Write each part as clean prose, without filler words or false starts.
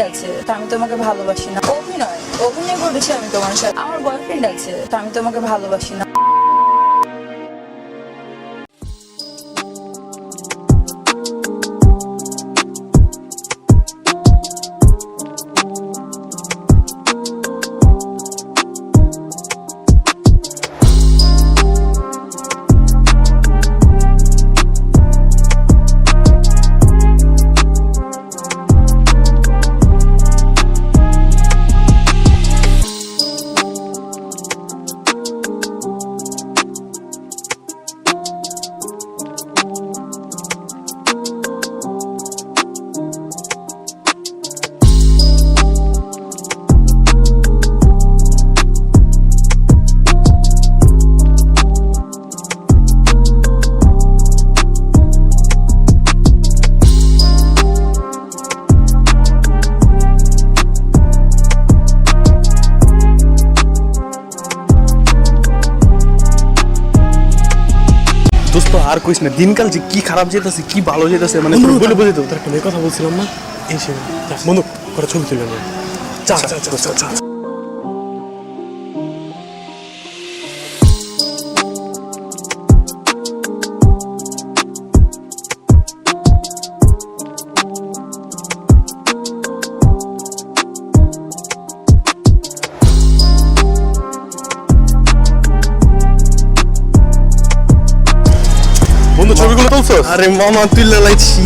আছে, তা আমি তোমাকে ভালোবাসি না। অভিনয় করেছি আমি তোমার সাথে। আমার বয়ফ্রেন্ড আছে, তা আমি তোমাকে ভালোবাসি না। দোস্ত আর কইস না, দিনকাল যে কি খারাপ যেতেছে কি ভালো যেতেছে, মানে বলে বুঝে তো। তোর একটা মেয়ে কথা বলছিলাম না, এসে বন্ধু করে ছবি তুলে নিয়ে চা চা চা চা চা। বন্ধু ছবিগুলো তুলছো? আরে মামা তুলে লাইছি।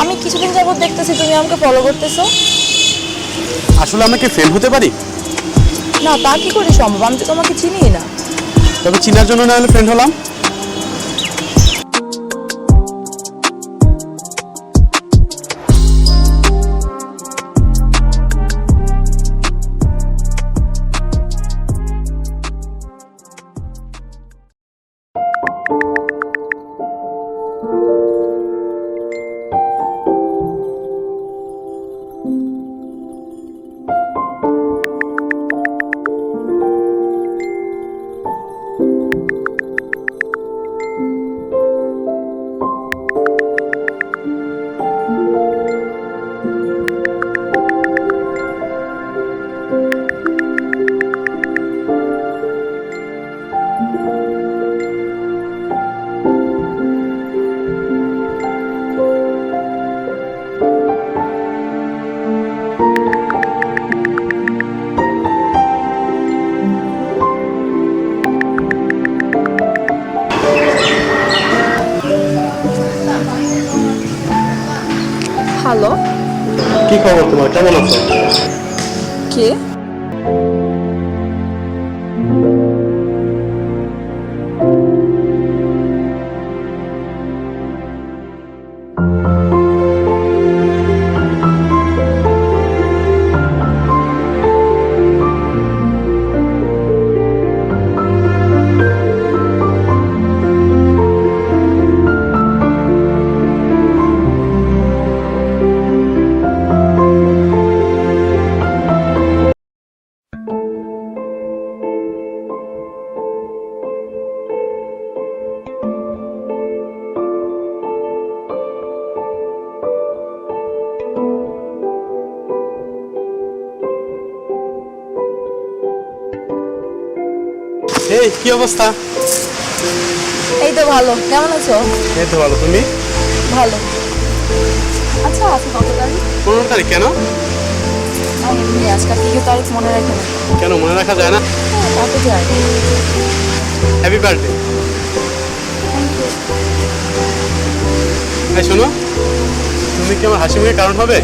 আমি কিছুদিন যাবত দেখতেছি তুমি আমাকে ফলো করতেছো। আসলে আমাকে ফেল হতে পারি না, তা কি করে সম্ভব? আমি তো তোমাকে চিনি না। তবে চিনার জন্য না হলে ফ্রেন্ড হলাম। হ্যালো, কি খবর তোমার, কেমন আছো? কে? এই কি অবস্থা? এই তো ভালো, কেমন আছো? এই তো ভালো, তুমি? ভালো। আচ্ছা, আজকে কত তারিখ? 15 তারিখ। কেন? এমনি আজকাল কি তারিখ মনে রাখে না। কেন মনে রাখা যায় না? কত যায়? Happy birthday. এই শোনো, তুমি কি আমার হাসি মুখের কারণ হবে?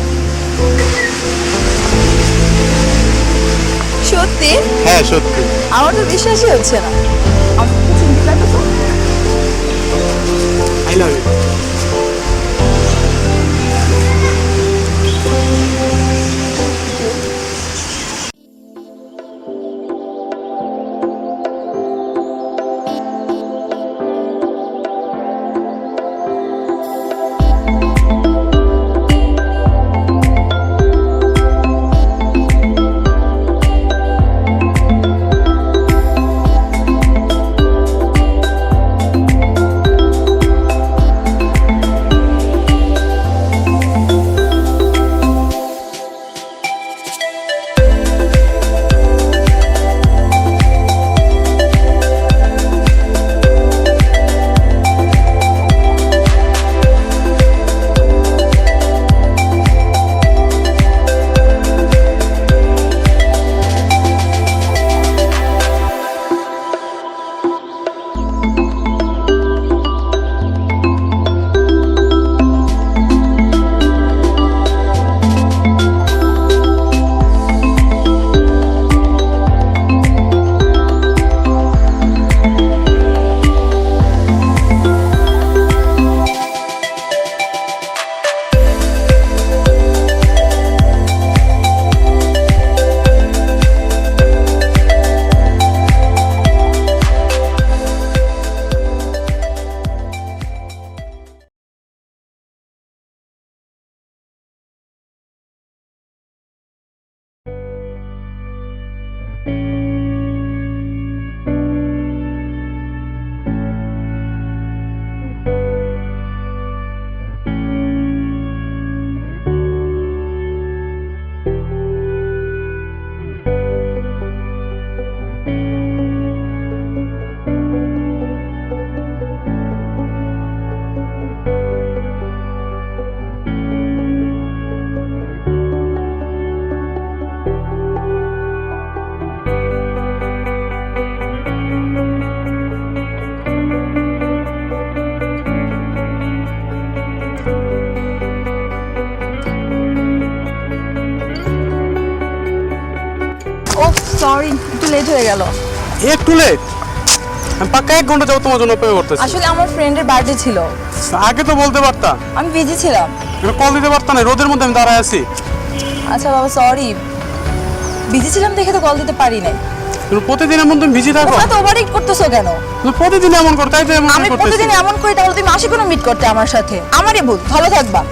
সত্যি? হ্যাঁ সত্যি। আমার তো বিশ্বাসই হচ্ছে না। আমি কি চিনতে পারছো? I love you. Oh sorry, একটু লেট হয়ে গেল। একটু লেট? আমি পাক্কা 1 ঘন্টা যাবো তোমার জন্য অপেক্ষা করতেছি। আসলে আমার ফ্রেন্ডের বার্থডে ছিল। আগে তো বলতে পারতা। আমি বিজি ছিলাম। কল দিতে পারতা না, রোদের মধ্যে আমি দাঁড়ায় আছি। আচ্ছা বাবা সরি, বিজি ছিলাম দেখে তো কল দিতে পারি নাই। তুমি প্রতিদিন এমন তুমি বিজি থাকো? তোমরা তো ওভারহিট করতেছো কেন? তুমি প্রতিদিন এমন করো, তাই তো এমন আমি করতেছি। প্রতিদিন এমন করি, তাহলে তুমি মাসে কোনো মিট করতে আমার সাথে? আমারই ভুল, ভালো থাকবা।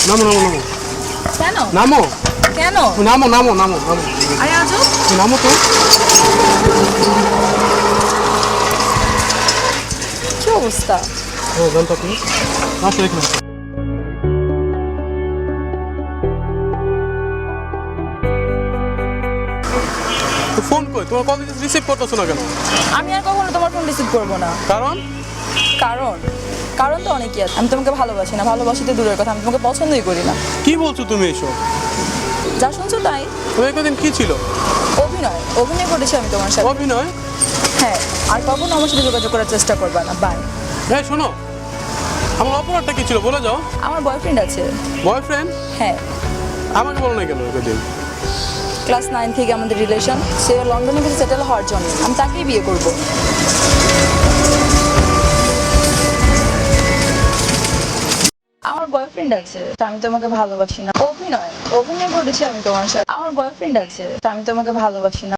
নামো নামো নামো কেন? নামো কেন? নামো নামো নামো নামো আরে আজব, নামো তো। কি অবস্থা? ও জানতো আপনি আসো এখানে। তো ফোন কই, তোমার কল রিসিভ করতেছো না কেন? আমি আর কখনো তোমার ফোন রিসিভ করবো না। কারণ? কারণ কারণ তো অনেকই আছে। আমি তোমাকে ভালোবাসি না, ভালোবাসিতে দূরের কথা, আমি তোমাকে পছন্দই করি না। কি বলছো তুমি এসব? যা শুনছো তাই। তুমি একদিন কি ছিল? অভিনয় অভিনয় করেছি আমি তোমার সাথে। অভিনয়? হ্যাঁ, আর কখনো আমার সাথে যোগাযোগ করার চেষ্টা করবা না। বাই। এই শোনো, আমার অপরাধটা কি ছিল বলে যাও। আমার বয়ফ্রেন্ড আছে। বয়ফ্রেন্ড? হ্যাঁ, আমাকে বলো না কেন একদিন? ক্লাস 9 থেকে আমাদের রিলেশন। সে লন্ডনে গেছে সেটেল হওয়ার জন্য, আমি তাকেই বিয়ে করব। আমার বয়ফ্রেন্ড আছে, তা আমি তোমাকে ভালোবাসি না। অভিনয় করেছি আমি তোমার সাথে। আমার বয়ফ্রেন্ড আছে, তা আমি তোমাকে ভালোবাসি না।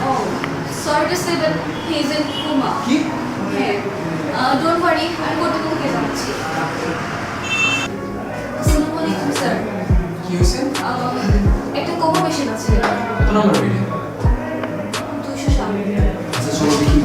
Oh, sorry to say that he's in coma. কি হ্যাঁ ডোন্ট ওয়ারি আমি কর্তৃপক্ষকে জানাচ্ছি আসসালামু আলাইকুম স্যার কি হয়েছে একটা কোমা পেশেন্ট আছে কত নম্বর বেডে 207 আচ্ছা চলো দেখি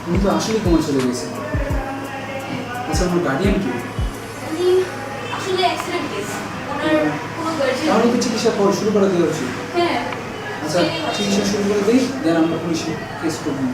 উনি তো আসলে কমে চলে গেছে আচ্ছা আমার গার্ডিয়ান কি উনি আসলে অ্যাক্সিডেন্ট কেস ওনার কোনো গার্জিয়ান তাহলে কি চিকিৎসা শুরু করে দেওয়া উচিত হ্যাঁ আচ্ছা চিকিৎসা শুরু করে দিই দেন আমরা পুলিশে কেস করবো